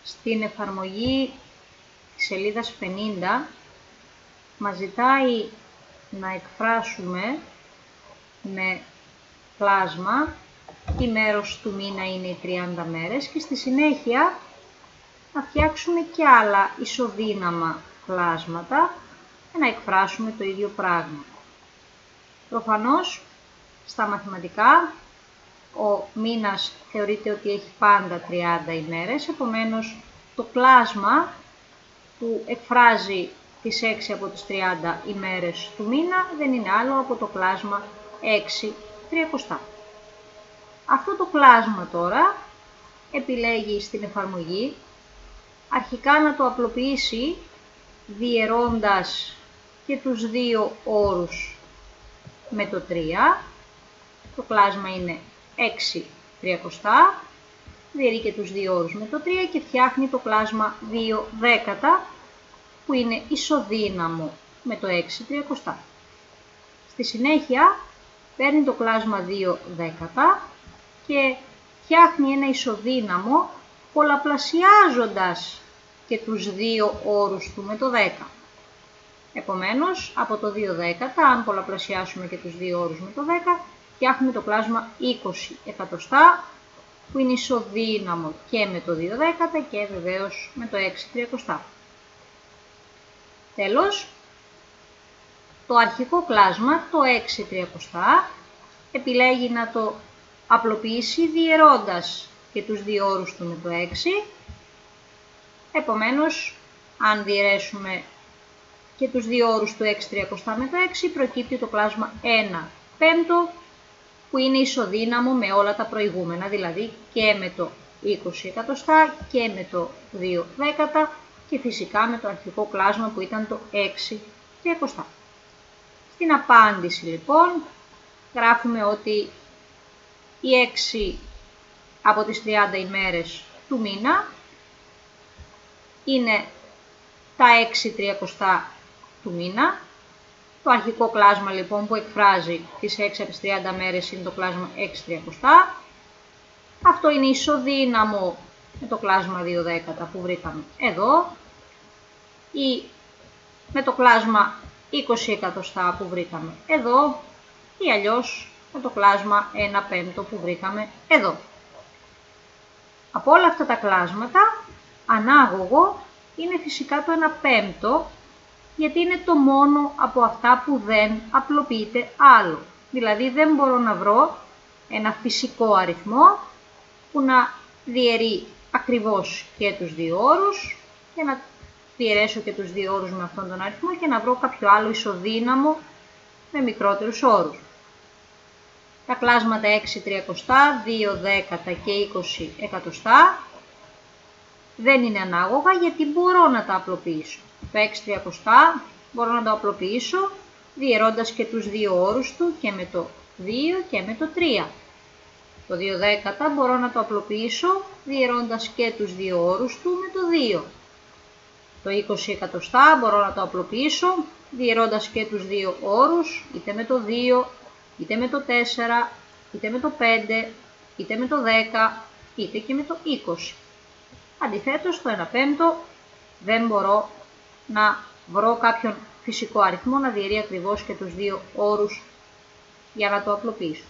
Στην εφαρμογή της σελίδας 50 μας ζητάει να εκφράσουμε με κλάσμα τι μέρος του μήνα είναι οι 30 μέρες και στη συνέχεια να φτιάξουμε και άλλα ισοδύναμα κλάσματα και να εκφράσουμε το ίδιο πράγμα. Προφανώς, στα μαθηματικά, ο μήνας θεωρείται ότι έχει πάντα 30 ημέρες, επομένως το κλάσμα που εκφράζει τις 6 από τις 30 ημέρες του μήνα δεν είναι άλλο από το κλάσμα 6 τριεκοστά. Αυτό το κλάσμα τώρα επιλέγει στην εφαρμογή αρχικά να το απλοποιήσει διαιρώντας και τους δύο όρους με το 3. Το κλάσμα είναι 6 τριακοστά, διαιρεί και τους δύο όρους με το 3 και φτιάχνει το κλάσμα 2 δέκατα που είναι ισοδύναμο με το 6 τριακοστά. Στη συνέχεια παίρνει το κλάσμα 2 δέκατα και φτιάχνει ένα ισοδύναμο πολλαπλασιάζοντας και τους δύο όρους του με το 10. Επομένως, από το 2 δέκατα, αν πολλαπλασιάσουμε και τους δύο όρους με το 10, φτιάχνουμε το κλάσμα 20 εκατοστά, που είναι ισοδύναμο και με το 2 δέκατα και βεβαίως με το 6 τριακοστά. Τέλος, το αρχικό κλάσμα, το 6 τριακοστά, επιλέγει να το απλοποιήσει διαιρώντας και τους δύο όρους του με το 6. Επομένως, αν διαιρέσουμε και τους δύο όρους του 6 τριακοστά με το 6, προκύπτει το κλάσμα 1 πέμπτο, που είναι ισοδύναμο με όλα τα προηγούμενα, δηλαδή και με το 20 εκατοστά και με το 2 δέκατα και φυσικά με το αρχικό κλάσμα που ήταν το 6 τριακοστά. Στην απάντηση λοιπόν γράφουμε ότι οι 6 από τις 30 ημέρες του μήνα είναι τα 6 τριακοστά του μήνα. Το αρχικό κλάσμα λοιπόν που εκφράζει τις 6 από τις 30 μέρες είναι το κλάσμα 6 τριακοστά. Αυτό είναι ισοδύναμο με το κλάσμα 2 δέκατα που βρήκαμε εδώ ή με το κλάσμα 20 εκατοστά που βρήκαμε εδώ ή αλλιώς με το κλάσμα 1 πέμπτο που βρήκαμε εδώ. Από όλα αυτά τα κλάσματα, ανάγωγο είναι φυσικά το 1 πέμπτο, γιατί είναι το μόνο από αυτά που δεν απλοποιείται άλλο. Δηλαδή δεν μπορώ να βρω ένα φυσικό αριθμό που να διαιρεί ακριβώς και τους δύο όρους και να διαιρέσω και τους δύο όρους με αυτόν τον αριθμό και να βρω κάποιο άλλο ισοδύναμο με μικρότερους όρους. Τα κλάσματα 6 τριακοστά, 2 δέκατα και 20 εκατοστά δεν είναι ανάγωγα γιατί μπορώ να τα απλοποιήσω. Το 6 τριακοστά μπορώ να το απλοποιήσω διαιρώντας και τους δύο όρους του και με το 2 και με το 3. Το 2 δέκατα μπορώ να το απλοποιήσω διαιρώντας και τους δύο όρους του με το 2. Το 20 εκατοστά μπορώ να το απλοποιήσω διαιρώντας και τους δύο όρους είτε με το 2, είτε με το 4, είτε με το 5, είτε με το 10, είτε και με το 20. Αντιθέτως, στο 1 πέμπτο δεν μπορώ να βρω κάποιον φυσικό αριθμό να διαιρεί ακριβώς και τους δύο όρους για να το απλοποιήσω.